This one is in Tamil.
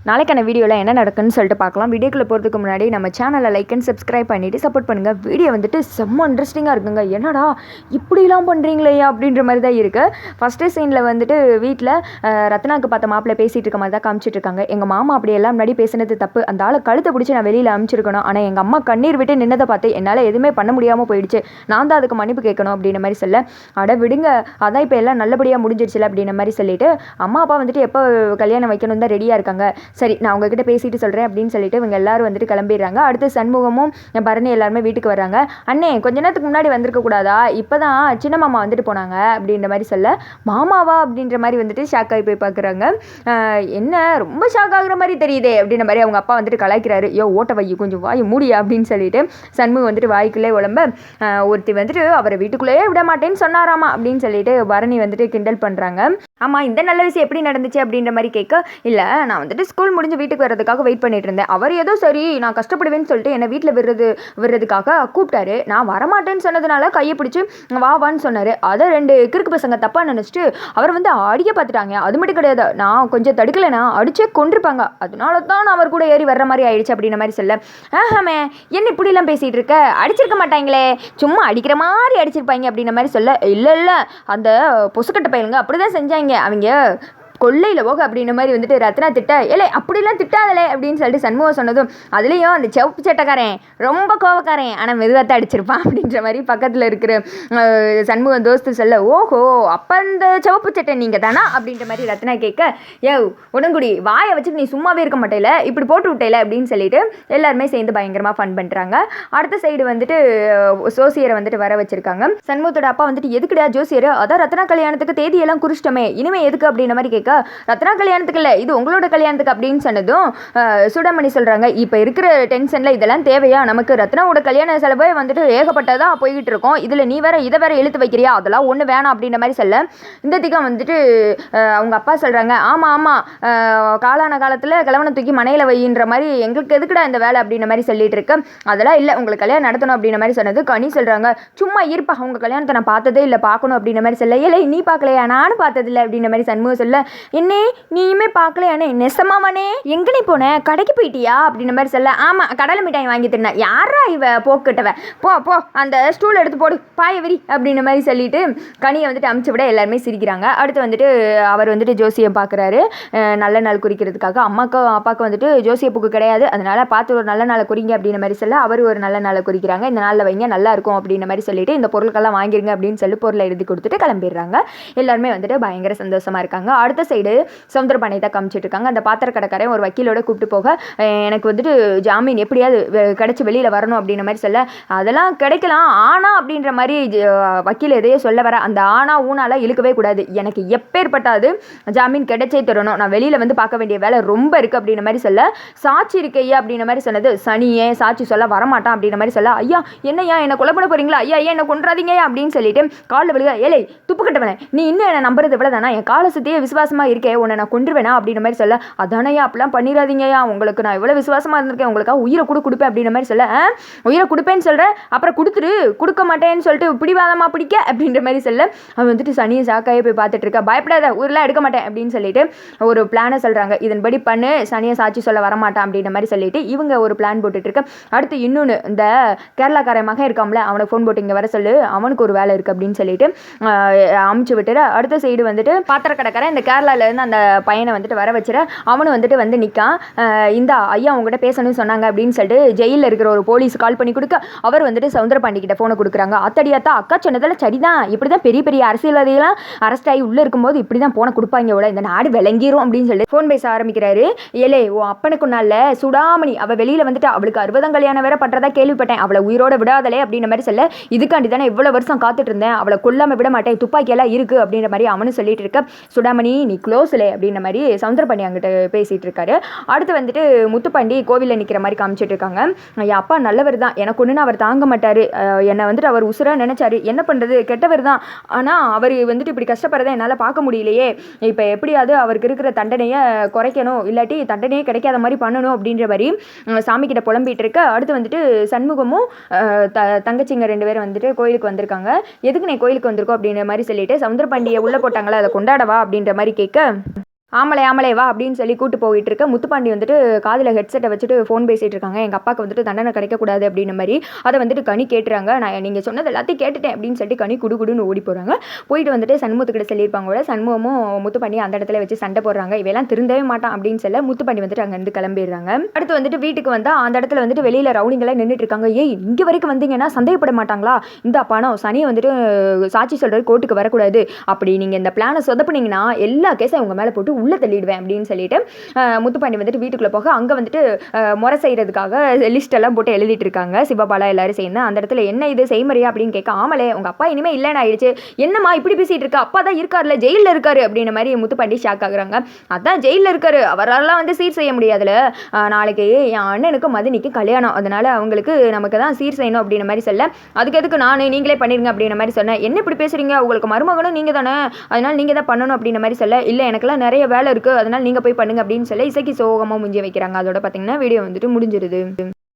நாளைக்கான வீடியோவில் என்ன நடக்குன்னு சொல்லிட்டு பார்க்கலாம். வீடியோக்குள்ளே போகிறதுக்கு முன்னாடி நம்ம சேனலை லைக் அண்ட் சப்ஸ்கிரைப் பண்ணிவிட்டு சப்போர்ட் பண்ணுங்கள். வீடியோ வந்துட்டு செம்ம இன்ட்ரெஸ்டிங்காக இருக்குங்க. என்னடா இப்படிலாம் பண்ணுறீங்களே அப்படின்ற மாதிரி தான் இருக்குது. ஃபஸ்ட்டு சீனில் வந்துட்டு வீட்டில் ரத்னாவுக்கு பார்த்த மாப்பிள்ளை பேசிகிட்டு இருக்க மாதிரி தான் காமிச்சிட்டு இருக்காங்க. எங்கள் மாமா அப்படியெல்லாம் முன்னாடி பேசினது தப்பு, அந்த ஆளை கழுத்தை பிடிச்சி நான் வெளியில் அனுப்பிச்சிருக்கணும், ஆனால் எங்கள் அம்மா கண்ணீர் விட்டு நின்னதை பார்த்து என்னால் எதுவுமே பண்ண முடியாமல் போயிடுச்சு, நான் தான் அதுக்கு மன்னிப்பு கேட்கணும் அப்படின்ற மாதிரி சொல்ல, அட விடுங்க அதான் இப்போ எல்லாம் நல்லபடியாக முடிஞ்சிடுச்சுல அப்படின்ற மாதிரி சொல்லிட்டு அம்மா அப்பா வந்துட்டு எப்போ கல்யாணம் வைக்கணும் தான் ரெடியாக இருக்காங்க. சரி நான் உங்ககிட்ட பேசிட்டு சொல்கிறேன் அப்படின்னு சொல்லிட்டு இவங்க எல்லாரும் வந்துட்டு கிளம்பிடுறாங்க. அடுத்து சண்முகமும் பரணி எல்லாருமே வீட்டுக்கு வர்றாங்க. அண்ணே கொஞ்ச நேரத்துக்கு முன்னாடி வந்திருக்க கூடாதா, இப்போ தான் சின்ன மாமா வந்துட்டு போனாங்க அப்படின்ற மாதிரி சொல்ல, மாமாவா அப்படின்ற மாதிரி வந்துட்டு ஷாக் ஆகி போய் பார்க்குறாங்க. என்ன ரொம்ப ஷாக் ஆகுற மாதிரி தெரியுதே அப்படின்ற மாதிரி அவங்க அப்பா வந்துட்டு கலாய்க்கிறாரு. யோ ஓட்ட வை கொஞ்சம் வாய் மூடியா அப்படின்னு சொல்லிட்டு சண்முகம் வந்துட்டு வாய்க்குள்ளே உடம்ப ஒருத்தி வந்துட்டு அவரை வீட்டுக்குள்ளேயே விட மாட்டேன்னு சொன்னாராமா அப்படின்னு சொல்லிட்டு பரணி வந்துட்டு கிண்டல் பண்ணுறாங்க. ஆமாம் இந்த நல்ல விஷயம் எப்படி நடந்துச்சு அப்படின்ற மாதிரி கேட்க, இல்லை நான் வந்துட்டு ஸ்கூல் முடிஞ்சு வீட்டுக்கு வர்றதுக்காக வெயிட் பண்ணிட்டு இருந்தேன், அவர் ஏதோ சரி நான் கஷ்டப்படுவேன்னு சொல்லிட்டு என்னை வீட்டில் விடுறதுக்காக கூப்பிட்டாரு, நான் வரமாட்டேன்னு சொன்னதுனால கையை பிடிச்சி வான்னு சொன்னார், அதை 2 கிறுக்கு பசங்க தப்பாக நினச்சிட்டு அவர் வந்து அடிக்க பார்த்துட்டாங்க. அது மட்டும் கிடையாது, நான் கொஞ்சம் தடுக்கலைன்னா அடிச்சே கொண்டிருப்பாங்க, அதனால தான் நான் அவர் கூட ஏறி வர்ற மாதிரி ஆயிடுச்சு அப்படின்ற மாதிரி சொல்ல, ஆஹாமே என்ன இப்படிலாம் பேசிகிட்டு இருக்க, அடிச்சிருக்க மாட்டாங்களே சும்மா அடிக்கிற மாதிரி அடிச்சிருப்பாங்க அப்படின்ற மாதிரி சொல்ல, இல்லை அந்த பொசுக்கட்ட பையனுங்க அப்படி தான் செஞ்சாங்க, அவங்க கொள்ளையில் போக அப்படின்ற மாதிரி வந்துட்டு ரத்னா திட்ட, இல்லை அப்படிலாம் திட்டாதலே அப்படின்னு சொல்லிட்டு சண்முகம் சொன்னதும், அதுலேயும் அந்த செவப்பு சட்டக்காரன் ரொம்ப கோவக்காரன் ஆனால் மெதுவாக அடிச்சிருப்பான் அப்படின்ற மாதிரி பக்கத்தில் இருக்கிற சண்முகம் தோஸ்து சொல்ல, ஓஹோ அப்போ அந்த செவப்பு சட்டை நீங்கள் தானா அப்படின்ற மாதிரி ரத்னா கேட்க, ஏ உடங்குடி வாயை வச்சுட்டு நீ சும்மாவே இருக்க மாட்டேல இப்படி போட்டு விட்டேல அப்படின்னு சொல்லிட்டு எல்லாருமே சேர்ந்து பயங்கரமாக ஃபன் பண்ணுறாங்க. அடுத்த சைடு வந்துட்டு ஜோசியரை வந்துட்டு வர வச்சிருக்காங்க. சண்முகத்தோட அப்பா வந்துட்டு எதுக்குடா ஜோசியர், அதான் ரத்னா கல்யாணத்துக்கு தேதியெல்லாம் குறிச்சிட்டோமே இனிமே எதுக்கு அப்படின்ற மாதிரி கேட்க, ரத்னா கல்யாணத்துக்கு இல்லை இது உங்களோட கல்யாணத்துக்கு அப்படின்னு சொன்னதும் சுடமணி சொல்கிறாங்க, இப்போ இருக்கிற டென்ஷனில் இதெல்லாம் தேவையா, நமக்கு ரத்னாவோட கல்யாண செலவே வந்துட்டு ஏகப்பட்டதாக போய்கிட்டு இருக்கோம், இதில் நீ வேற இதை வேற இழுத்து வைக்கிறியா, அதெல்லாம் ஒன்று வேணாம் அப்படின்ற மாதிரி சொல்ல, இந்த திக்கம் வந்துட்டு அவங்க அப்பா சொல்கிறாங்க, ஆமாம் காலான காலத்தில் கிழவனை தூக்கி மனையில் வையின்ற மாதிரி எங்களுக்கு எதுக்குடா இந்த வேலை அப்படின்ற மாதிரி சொல்லிட்டு இருக்க, அதெல்லாம் இல்லை உங்களுக்கு கல்யாணம் நடத்தணும் அப்படின்ற மாதிரி சொன்னது கனி சொல்கிறாங்க, சும்மா இருப்பா அவங்க கல்யாணத்தை நான் பார்த்ததே இல்லை பார்க்கணும் அப்படின்ற மாதிரி சொல்ல, இல்லை நீ பார்க்கலையா நானும் பார்த்ததில்லை அப்படின்ற மாதிரி சண்முகம் சொல்ல, என்னே நீயுமே பார்க்கலையானே நெசமாவானே எங்கனே போனேன் கடைக்கு போயிட்டியா அப்படின்ற மாதிரி சொல்ல, ஆமாம் கடலை மிட்டாய் வாங்கி தந்தேன், யாரா இவ போக்கிட்டவ போ அந்த ஸ்டூல் எடுத்து போடு பாய விரி அப்படின்ற மாதிரி சொல்லிட்டு கனியை வந்துட்டு அமுச்சு விட எல்லாருமே சிரிக்கிறாங்க. அடுத்து வந்துட்டு அவர் வந்துட்டு ஜோசியை பார்க்குறாரு நல்ல நாள் குறிக்கிறதுக்காக, அப்பாவுக்கு வந்துட்டு ஜோசிய புக்கு கிடையாது, அதனால பார்த்து ஒரு நல்ல நாளை குறிங்க அப்படின்ற மாதிரி சொல்ல, அவர் ஒரு நல்ல நாளை குறிக்கிறாங்க, இந்த நாளில் வைங்க நல்லா இருக்கும் அப்படின்ற மாதிரி சொல்லிட்டு இந்த பொருட்கள்லாம் வாங்கிருங்க அப்படின்னு சொல்லி பொருளை எழுதி கொடுத்துட்டு கிளம்பிடுறாங்க. எல்லாருமே வந்துட்டு பயங்கர சந்தோஷமா இருக்காங்க. அடுத்த சைடு சமுத்திரபாணி தான் காமிச்சிட்டு இருக்காங்க. அந்த பாத்திர கடைக்காரன் ஒரு வக்கீலோட கூப்பிட்டு போக, எனக்கு வந்துட்டு ஜாமீன் எப்படியாவது கிடைச்சி வெளியில் வரணும் அப்படின்ற மாதிரி சொல்ல, அதெல்லாம் கிடைக்கலாம் ஆனா அப்படின்ற மாதிரி வக்கீல் எதையோ சொல்ல வர, அந்த ஆனா ஊனால இழுக்கவே கூடாது, எனக்கு எப்பேற்பட்டாது ஜாமீன் கிடைச்சே தரணும், நான் வெளியில் வந்து பார்க்க வேண்டிய வேலை ரொம்ப இருக்குது அப்படின்ற மாதிரி சொல்ல, சாட்சி இருக்கையா அப்படின்ற மாதிரி சொன்னது, சனியே சாட்சி சொல்ல வரமாட்டான் அப்படின்ற மாதிரி சொல்ல, ஐயா என்னையா என்னை கொலை பண்ண போறீங்களா, ஐயா என்ன கொன்றாதீங்க அப்படின்னு சொல்லிட்டு காலில் விழுக, ஏழை துப்பு கட்டவனே நீ இன்னும் என்னை நம்புறது இவ்வளோ தானா, என் காலை சுற்றியே விசுவாசமாக இருக்கே உன்னை நான் கொன்றுவேனா அப்படின்ற மாதிரி சொல்ல, அதானையா அப்படிலாம் பண்ணிடாதீங்கயா, உங்களுக்கு நான் இவ்வளோ விசுவாசமாக இருந்திருக்கேன், உங்களுக்காக உயிரை கொடுப்பேன் அப்படின்ற மாதிரி சொல்ல, உயிரை கொடுப்பேன்னு சொல்கிறேன் அப்புறம் கொடுக்க மாட்டேன்னு சொல்லிட்டு பிடிவாதமாக பிடிக்க அப்படின்ற மாதிரி சொல்ல, அவன் வந்துட்டு சனியை சாக்காயே போய் பார்த்துட்டு இருக்கா, பயப்படாத ஊரெலாம் எடுக்க மாட்டேன் அப்படின்னு சொல்லிட்டு ஒரு பிளானை சொல்கிறாங்க, இதன்படி பண்ணு சனியை சாட்சி சொல்ல வரமாட்டான் அப்படின்ற மாதிரி சொல்லிட்டு இவங்க ஒரு பிளான் போட்டுட்டு இருக்க. அடுத்து இன்னொன்று இந்த கேரளாக்காரன் மகன் இருக்காம்ல அவனுக்கு ஃபோன் போட்டு இங்கே வர சொல்லு, அவனுக்கு ஒரு வேலை இருக்குது அப்படின்னு சொல்லிட்டு அமுச்சு விட்டுற. அடுத்த சைடு வந்துட்டு பாத்திர கடைக்காரன் இந்த கேரளாவிலேருந்து அந்த பையனை வந்துட்டு வர வச்சுற, அவனு வந்துட்டு வந்து நிற்கான், இந்த ஐயா அவங்ககிட்ட பேசணும்னு சொன்னாங்க அப்படின்னு சொல்லிட்டு ஜெயிலில் இருக்கிற ஒரு போலீஸ் கால் பண்ணி கொடுக்க, அவர் வந்துட்டு சவுந்தரபாண்டி கிட்ட ஃபோனை கொடுக்குறாங்க, அத்தடியாத்தா அக்கா சொன்னதில் சரிதான், இப்படி தான் பெரிய அரசியல்வாதிகளாம் அரெஸ்ட் ஆகி உள்ளே இருக்கும்போது இப்படி தான் போன கொடுப்பாங்க விட இந்த நாடு விளங்கிரும் அப்படின்னு சொல்லி ஃபோன் பேச ஆரம்பிக்கிறாரு. ஏலே ஓ அப்பனுக்கு நாளில் சுடாமணி அவள் வெளியில் வந்துட்டு அவளுக்கு 60 கல்யாணம் வேற பண்ணுறதா கேள்விப்பட்டேன், அவளை உயிரோட விடாதலே அப்படின்ற மாதிரி சொல்ல, இதுக்காண்டி தானே இவ்வளோ வருஷம் காத்துட்டு இருந்தேன், அவளை கொல்லாமல் விட மாட்டேன், துப்பாக்கியெல்லாம் இருக்குது அப்படின்ற மாதிரி அவனு சொல்லிட்டு இருக்க, சுடாமணி நீ க்ளோஸ்லே அப்படின்ற மாதிரி சவுந்தரபாண்டி அங்கிட்ட பேசிகிட்டு இருக்காரு. அடுத்து வந்துட்டு முத்துப்பாண்டி கோவிலில் நிற்கிற மாதிரி காமிச்சிட்டு இருக்காங்க. என் அப்பா நல்லவர் தான், எனக்கு ஒன்றுன்னு அவர் தாங்க மாட்டார், என்னை வந்துட்டு அவர் உசுராக நினச்சாரு, என்ன பண்ணுறது கெட்டவர் தான், ஆனால் அவர் வந்துட்டு இப்படி கஷ்டப்படுறதை என்னால் பார்க்க முடியலையே, இப்போ எப்படியாவது அவருக்கு இருக்கிற தண்டனையை குறைக்கணும், இல்லாட்டி தண்டனையே கிடைக்காத மாதிரி பண்ணணும் அப்படின்ற மாதிரி சாமிக்கிட்ட புலம்பிகிட்டு இருக்க. அடுத்து வந்துட்டு சண்முகமும் தங்கச்சிங்க 2 பேரும் வந்துட்டு கோயிலுக்கு வந்திருக்காங்க. எதுக்கு நீ கோயிலுக்கு வந்திருக்கோம் அப்படின்ற மாதிரி சொல்லிட்டு சவுந்தரபாண்டியை உள்ளே போட்டாங்களா அதை கொண்டாடவா அப்படின்ற மாதிரி கேட்க, ஆமலே ஆமலே வா அப்படின்னு சொல்லி கூட்டு போயிட்டு இருக்க முத்துப்பாண்டி வந்துட்டு காதில் ஹெட்செட்டை வச்சுட்டு ஃபோன் பேசிகிட்டு இருக்காங்க. எங்கள் அப்பாவுக்கு வந்துட்டு தண்டனை கிடைக்கக்கூடாது அப்படின்ற மாதிரி அதை வந்துட்டு கனி கேட்டுறாங்க. நான் நீங்கள் சொன்னது எல்லாத்தையும் கேட்டுட்டேன் அப்படின்னு சொல்லிட்டு கனி குடுன்னு ஓடி போகிறாங்க. போயிட்டு வந்துட்டு சண்முகத்துக்கிட்ட சொல்லியிருப்பாங்க கூட சண்முகமும் முத்துப்பாண்டி அந்த இடத்துல வச்சு சண்டை போடுறாங்க. இவையெல்லாம் திருந்தவே மாட்டான் அப்படின்னு சொல்ல முத்துப்பாண்டி வந்துட்டு அங்கேருந்து கிளம்பிடுறாங்க. அடுத்து வந்துட்டு வீட்டுக்கு வந்தால் அந்த இடத்துல வந்துட்டு வெளியில் ரவுடிங்கெல்லாம் நின்றுட்டு இருக்காங்க. ஏய் இங்கே வரைக்கும் வந்தீங்கன்னா சந்தேகப்பட மாட்டாங்களா? இந்த பணம் சனியை வந்துட்டு சாட்சி சொல்கிறது கோர்ட்டுக்கு வரக்கூடாது. அப்படி நீங்கள் இந்த பிளானை சொதப்புனீங்கன்னா எல்லா கேஸும் உங்கள் மேலே போட்டு உள்ளே தள்ளிடுவேன் அப்படின்னு சொல்லிட்டு முத்துப்பாண்டி வந்துட்டு வீட்டுக்குள்ளே போக அங்கே வந்துட்டு முறை செய்கிறதுக்காக லிஸ்டெல்லாம் போட்டு எழுதிட்டு இருக்காங்க. சிவபாலா எல்லாரும் சேர்ந்து அந்த இடத்துல என்ன இது செய்முறையா அப்படின்னு கேட்க, ஆமலே உங்கள் அப்பா இனிமேல் இல்லைன்னு ஆயிடுச்சு. என்னம்மா இப்படி பேசிகிட்டு இருக்கா? அப்பா தான் இருக்கார்ல, ஜெயிலில் இருக்காரு அப்படின்ற மாதிரி முத்துப்பாண்டி ஷாக் ஆகுறாங்க. அதான் ஜெயிலில் இருக்காரு, அவரெல்லாம் வந்து சீர் செய்ய முடியாதுல. நாளைக்கு என் அண்ணனுக்கு மதினிக்கு கல்யாணம், அதனால் அவங்களுக்கு நமக்கு தான் சீர் செய்யணும் அப்படின்ற மாதிரி சொல்ல, அதுக்கு எதுக்கு நான் நீங்களே பண்ணிருங்க அப்படின்ற மாதிரி சொன்னேன். என்ன இப்படி பேசுகிறீங்க? உங்களுக்கு மருமகனும் நீங்கள் தானே, அதனால் நீங்கள் தான் பண்ணணும் அப்படின்ற மாதிரி சொல்ல, இல்லை எனக்கெல்லாம் நிறைய வேலை இருக்குது, அதனால் நீங்கள் போய் பண்ணுங்க அப்படின்னு சொல்லி இசைக்கு சோகமாக முடிஞ்சு வைக்கிறாங்க. அதோட பார்த்தீங்கன்னா வீடியோ வந்துட்டு முடிஞ்சிருது.